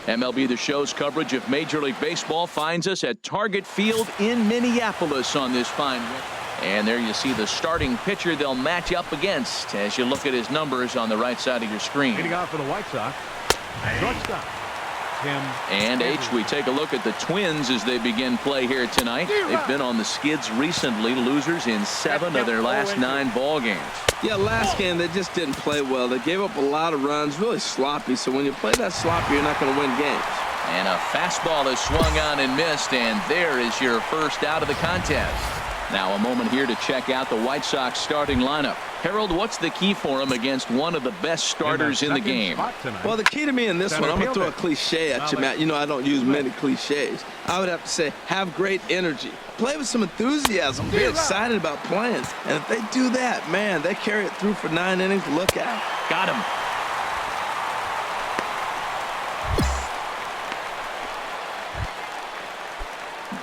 MLB The Show's coverage of Major League Baseball finds us at Target Field in Minneapolis on this fine week. And there you see the starting pitcher they'll match up against as you look at his numbers on the right side of your screen. Hitting off for the White Sox. Shortstop. And H, we take a look at the Twins as they begin play here tonight. They've been on the skids recently, losers in 7 of their last 9 ball games. Yeah, last game they just didn't play well. They gave up a lot of runs, really sloppy. So when you play that sloppy, you're not going to win games. And a fastball is swung on and missed, and there is your first out of the contest. Now a moment here to check out the White Sox starting lineup. Harold, what's the key for him against one of the best starters in the game? Well, the key to me in this one, I'm going to throw a cliche at you, Matt. You know I don't use many cliches. I would have to say have great energy. Play with some enthusiasm. Be excited about playing. And if they do that, man, they carry it through for 9 innings. Look out. Got him.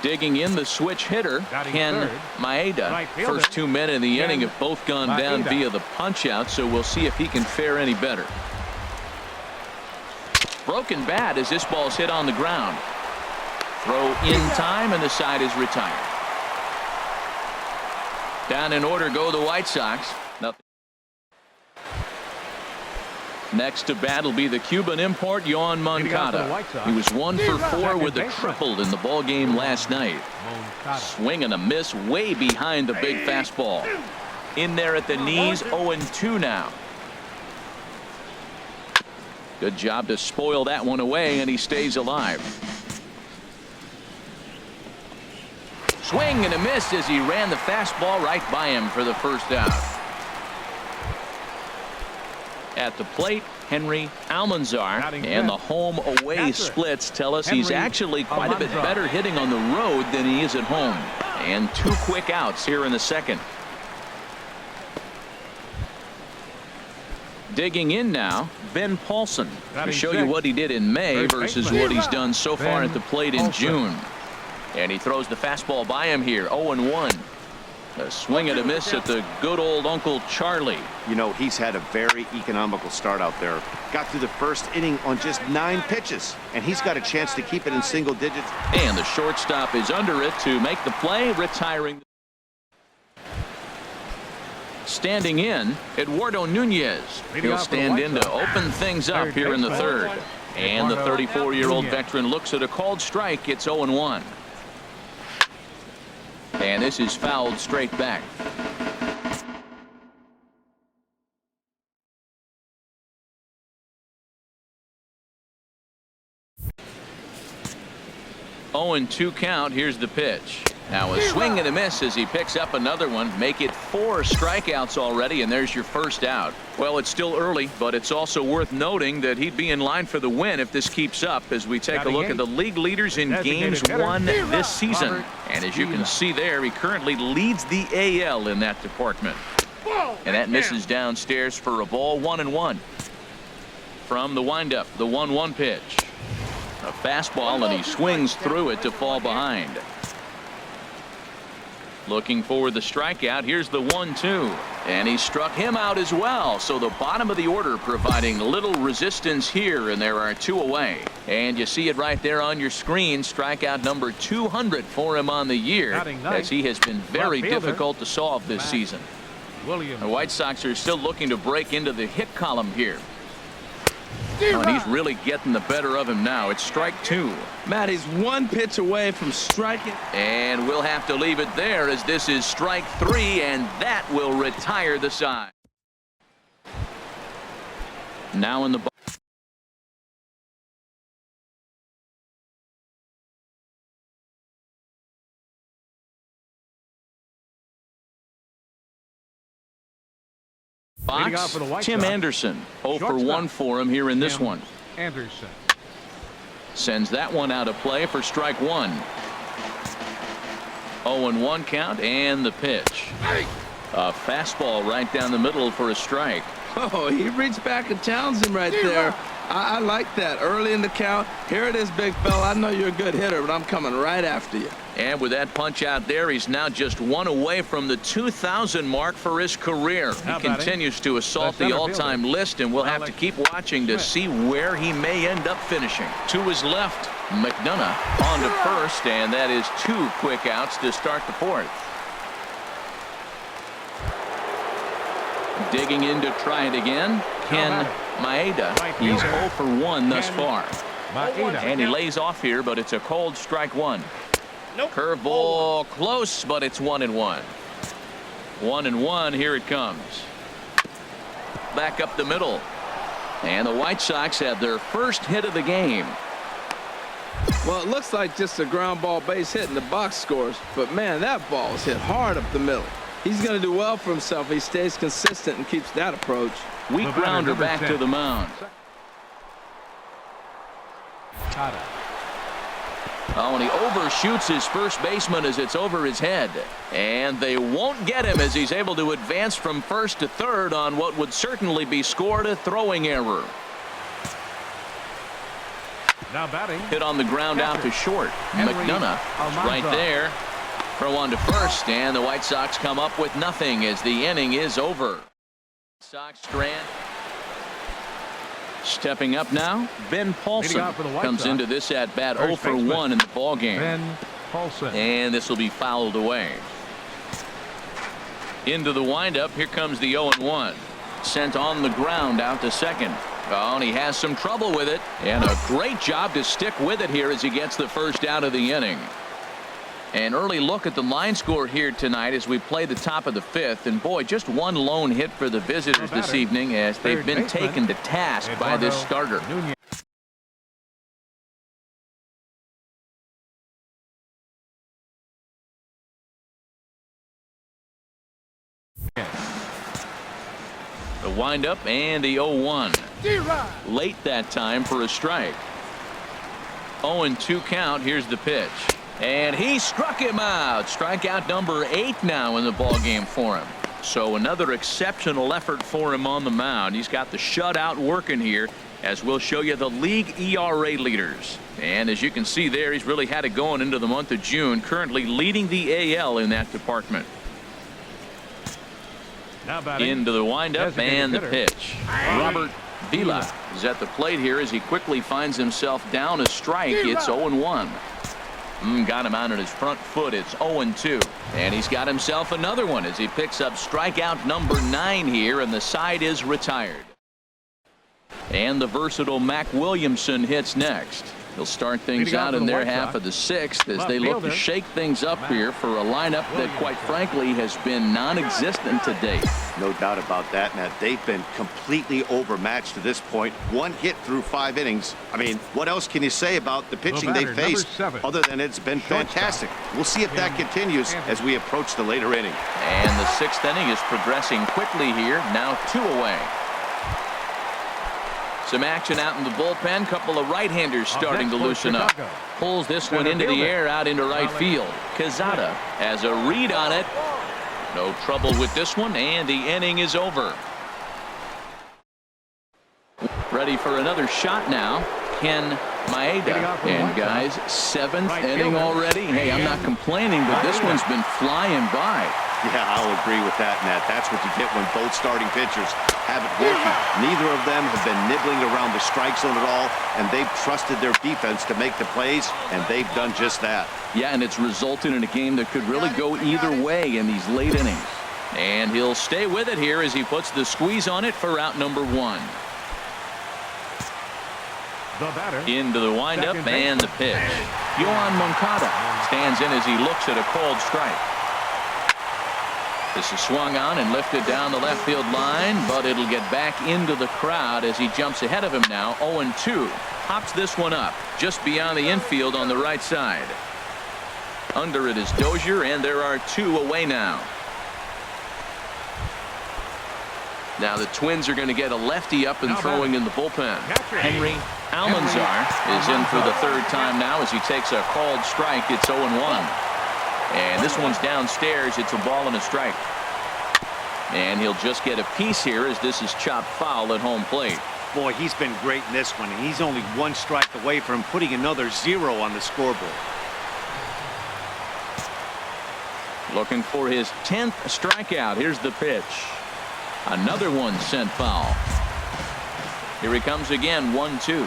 Digging in the switch hitter, Ken Maeda. First 2 men in the inning have both gone down via the punch-out, so we'll see if he can fare any better. Broken bat as this ball's hit on the ground. Throw in time, and the side is retired. Down in order go the White Sox. Nothing. Next to bat will be the Cuban import Yoan Moncada. He was 1 for 4 with a triple in the ball game last night. Swing and a miss way behind the big fastball. In there at the knees, 0-2 now. Good job to spoil that one away, and he stays alive. Swing and a miss as he ran the fastball right by him for the first out. At the plate, Henry Almanzar, and the home-away splits tell us he's actually quite a bit better hitting on the road than he is at home. And 2 quick outs here in the second. Digging in now, Ben Paulson, to show you what he did in May versus what he's done so far at the plate in June. And he throws the fastball by him here, 0-1. A swing and a miss at the good old Uncle Charlie. You know, he's had a very economical start out there. Got through the first inning on just 9 pitches, and he's got a chance to keep it in single digits. And the shortstop is under it to make the play, retiring. Standing in, Eduardo Nunez. He'll stand in to open things up here in the third. And the 34-year-old veteran looks at a called strike. It's 0-1. And this is fouled straight back. Oh, and 2 count. Here's the pitch. Now a swing and a miss as he picks up another one. Make it 4 strikeouts already, and there's your first out. Well, it's still early, but it's also worth noting that he'd be in line for the win if this keeps up as we take a look at the league leaders in games won this season. And as you can see there, he currently leads the AL in that department. And that misses downstairs for a ball, 1-1. From the windup, the 1-1 pitch. A fastball, and he swings through it to fall behind. Looking for the strikeout. Here's the 1-2. And he struck him out as well. So the bottom of the order providing little resistance here, and there are 2 away. And you see it right there on your screen. Strikeout number 200 for him on the year, as he has been very difficult to solve this season. The White Sox are still looking to break into the hit column here. Oh, and he's really getting the better of him now. It's strike 2. Matt, he's 1 pitch away from striking. And we'll have to leave it there as this is strike 3, and that will retire the side. Now in the box, Tim Anderson. 0 for 1 for him here in this one. Anderson sends that one out of play for strike 1. 0-1 count, and the pitch. A fastball right down the middle for a strike. Oh, he reached back and challenged him right there. I like that. Early in the count. Here it is, big fella. I know you're a good hitter, but I'm coming right after you. And with that punch out there, he's now just one away from the 2,000 mark for his career. He continues to assault the all-time list, and we'll have to keep watching to see where he may end up finishing. To his left, McDonough on to first, and that is 2 quick outs to start the 4th. Digging in to try it again, Ken Maeda. He's 0 for 1 thus far. And he lays off here, but it's a cold strike 1. Curveball close, but it's 1-1. 1-1. Here it comes. Back up the middle. And the White Sox have their first hit of the game. Well, it looks like just a ground ball base hit in the box scores, but man, that ball is hit hard up the middle. He's going to do well for himself if he stays consistent and keeps that approach. Weak grounder back to the mound. Oh, and he overshoots his first baseman as it's over his head. And they won't get him as he's able to advance from first to third on what would certainly be scored a throwing error. Now batting. Hit on the ground out to short. McDonough right there. Throw on to first, and the White Sox come up with nothing as the inning is over. Sox strand. Stepping up now, Ben Paulson comes into this at bat 0 for 1 in the ball game. Ben Paulson. And this will be fouled away. Into the windup, here comes the 0-1. Sent on the ground out to second. Oh, and he has some trouble with it, and a great job to stick with it here as he gets the first out of the inning. An early look at the line score here tonight as we play the top of the 5th. And boy, just one lone hit for the visitors this evening as they've been taken to task by this starter. The windup and the 0-1. Late that time for a strike. 0-2 count. Here's the pitch. And he struck him out. Strikeout number 8 now in the ball game for him. So another exceptional effort for him on the mound. He's got the shutout working here as we'll show you the league ERA leaders. And as you can see there, he's really had it going into the month of June, currently leading the AL in that department. Into the windup and the pitch. Robert Vila is at the plate here as he quickly finds himself down a strike. It's 0-1. Got him out on his front foot. It's 0-2. And he's got himself another one as he picks up strikeout number 9 here, and the side is retired. And the versatile Mac Williamson hits next. He'll start things out in their half of the 6th as they look to shake things up here for a lineup that, quite frankly, has been non-existent to date. No doubt about that, Matt. They've been completely overmatched to this point. 1 hit through 5 innings. I mean, what else can you say about the pitching they faced other than it's been fantastic? We'll see if that continues as we approach the later inning. And the 6th inning is progressing quickly here. Now 2 away. Some action out in the bullpen. Couple of right-handers starting to loosen up. Pulls this one into the air out into right field. Quezada has a read on it. No trouble with this one, and the inning is over. Ready for another shot now. Ken Maeda. And guys, 7th inning already. Hey, I'm not complaining, but this one's been flying by. Yeah, I'll agree with that, Matt. That's what you get when both starting pitchers have it working. Neither of them have been nibbling around the strike zone at all, and they've trusted their defense to make the plays, and they've done just that. Yeah, and it's resulted in a game that could really go either way in these late innings. And he'll stay with it here as he puts the squeeze on it for out number 1. Into the windup and the pitch. Yohan Moncada stands in as he looks at a called strike. This is swung on and lifted down the left field line, but it'll get back into the crowd as he jumps ahead of him now. 0-2. Hops this one up just beyond the infield on the right side. Under it is Dozier, and there are 2 away now. Now the Twins are going to get a lefty up and throwing in the bullpen. Henry Almanzar is in for the 3rd time now as he takes a called strike. It's 0-1. And this one's downstairs. It's a ball and a strike. And he'll just get a piece here as this is chopped foul at home plate. Boy, he's been great in this one, and he's only one strike away from putting another 0 on the scoreboard. Looking for his 10th strikeout. Here's the pitch. Another one sent foul. Here he comes again, 1-2.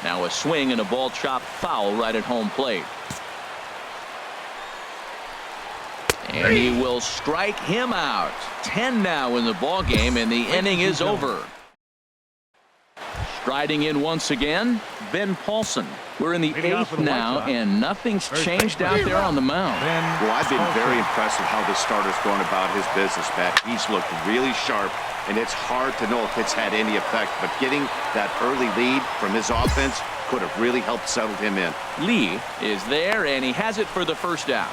Now a swing and a ball chopped foul right at home plate. And he will strike him out. 10 now in the ball game, and the inning is over. Striding in once again, Ben Paulson. We're in the 8th now, and nothing's changed out there on the mound. Well, I've been very impressed with how this starter's going about his business, Pat. He's looked really sharp, and it's hard to know if it's had any effect, but getting that early lead from his offense could have really helped settle him in. Lee is there, and he has it for the first out.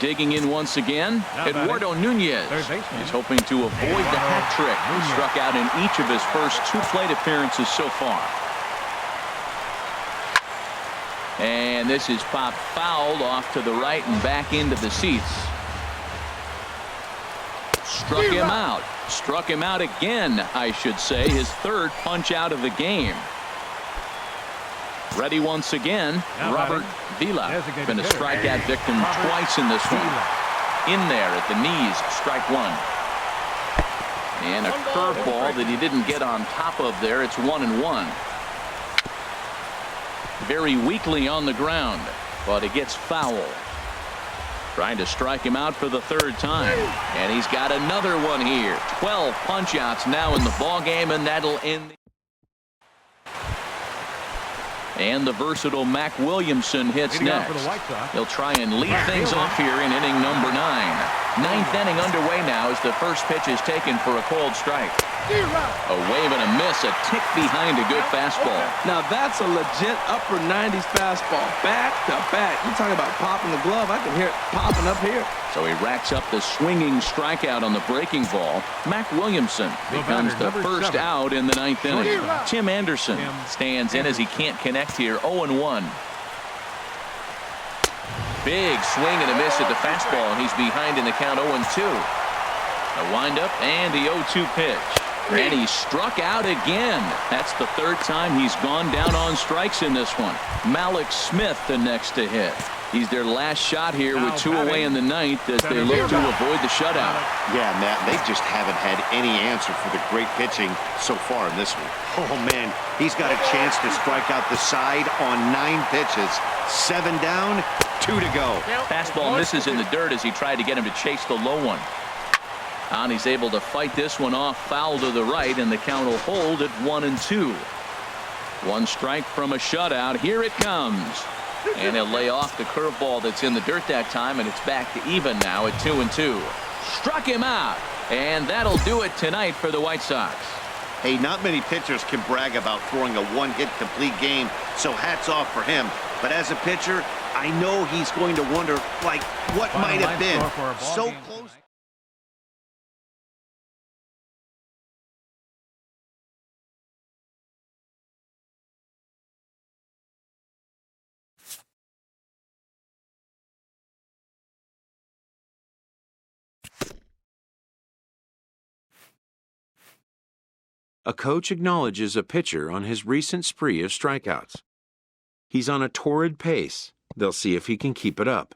Digging in once again, Eduardo Nunez is hoping to avoid the hat trick. He struck out in each of his first 2 plate appearances so far. And this is popped fouled off to the right and back into the seats. Struck him out. Struck him out again, I should say. His 3rd punch out of the game. Ready once again, Robert Vila. Been a strikeout victim twice in this one. In there at the knees, strike 1. And a curveball that he didn't get on top of there. It's 1-1. Very weakly on the ground, but it gets foul. Trying to strike him out for the 3rd time. And he's got another one here. 12 punch outs now in the ball game, and that'll end. And the versatile Mac Williamson hits next. He'll try and lead things off here in inning number 9. 9th inning underway now as the first pitch is taken for a called strike. A wave and a miss, a tick behind a good fastball. Now that's a legit upper 90s fastball. Back to back. You're talking about popping the glove. I can hear it popping up here. So he racks up the swinging strikeout on the breaking ball. Mac Williamson becomes the first out in the 9th inning. Tim Anderson stands in as he can't connect here. 0-1. Big swing and a miss at the fastball, and he's behind in the count. 0-2. A windup and the 0-2 pitch. And he struck out again. That's the 3rd time he's gone down on strikes in this one. Malik Smith the next to hit. He's their last shot here with 2 away in the 9th as they look to avoid the shutout. Yeah, Matt, they just haven't had any answer for the great pitching so far in this one. Oh, man, he's got a chance to strike out the side on 9 pitches. 7 down, 2 to go. Fastball misses in the dirt as he tried to get him to chase the low one. And he's able to fight this one off, foul to the right, and the count will hold at 1-2. 1 strike from a shutout. Here it comes. And he'll lay off the curveball that's in the dirt that time, and it's back to even now at 2-2. Struck him out, and that'll do it tonight for the White Sox. Hey, not many pitchers can brag about throwing a 1-hit complete game, so hats off for him. But as a pitcher, I know he's going to wonder, like, what might have been. So close. A coach acknowledges a pitcher on his recent spree of strikeouts. He's on a torrid pace. They'll see if he can keep it up.